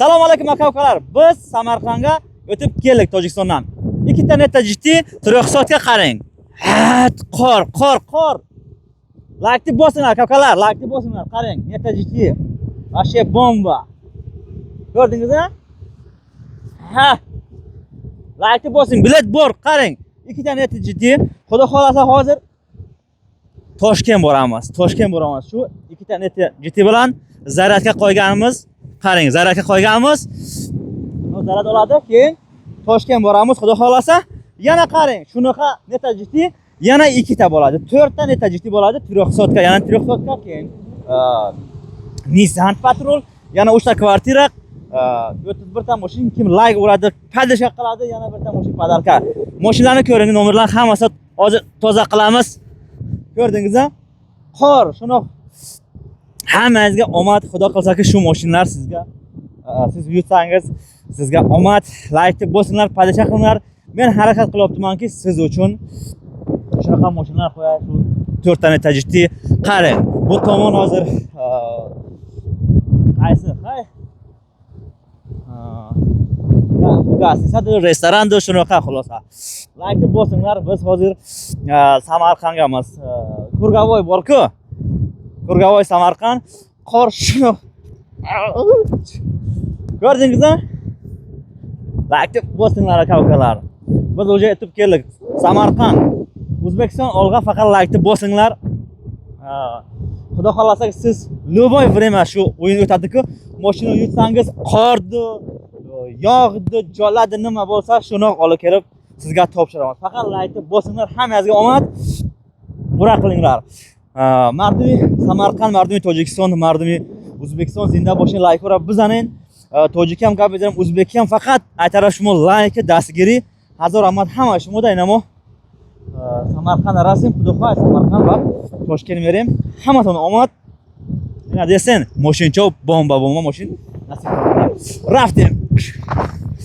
Assalomu alaykum aka-ukalar. Biz Samarqandga o'tib keldik Tojikistondan. Ikkita netta GT 300 ga qarang. Qor. Lakni bosinglar aka-ukalar, lakni bosinglar. Qarang, netta GT. Вообще bomba. Ko'rdingizmi? Lakni bosing, bilet bor, qarang. Ikkita netta GT. Xudo xolasa hozir Toshkent boramiz. Shu ikkita netta GT bilan zaryadga qo'yganimiz. Qarang, zaryadga qo'yganmiz. Zaryad oladi, keyin Toshkent boramiz. Xudo xolasa, yana qarang, shunaqa netta GT yana ikkita bo'ladi. 4 ta netta GT bo'ladi, 300 ga, yana 300 ga, keyin Nissan Patrol, yana 3 ta kvartira, 31 ta mashin, kim like uradi, padashka qiladi, yana bir ta mashin padalka. Mashinlarni ko'ring, nomerlarni hammasi hozir toza qilamiz. Ko'rdingizmi? Qor, shunoq hammangizga omad, xudo qilsa-ki shu mashinlar sizga siz yutsangiz, sizga omad, like bosinglar, padashka qilinglar. Men harakat qilyapmanki siz uchun shunaqa mashinalar qo'yay, shu 4 ta netta GT. Qarang, bu tomon hozir qaysi? Gazisada restoranda shunaqa xulosa. Like bosinglar, biz hozir Samarqandga emas, Kurgavoy bor-ku. Kurgavoy Samarqand, qor shuni. Ko'rdingizmi? Like bosinglar aka-ukalar. Biz o'sha yetib keldik. Samarqand, O'zbekiston olg'a faqat like bosinglar. Xudo xolasa siz любой время shu o'yin o'tadi-ku, mashina yutsangiz, qordi, yog'di, joladi, nima bo'lsa shuni olib kelib sizga topshiraman. Faqat like bosinglar, hammangizga omad. Bura qilinglar. Mardumi Samarqand, mardumi Tojikiston, mardumi O'zbekiston zinda bo'lsin. Like ura bizaning. Tojik ham gap beraman, o'zbek ham faqat aytarar shuma like dastgiri. Hazor omad hamma shuma daynamo. Samarqand rasm, xudo xohlasa Samarqand va Toshkent merim. Hammasini omad. Nima desen? Mashincha bomba mashin. Nasib qildi. Rafting.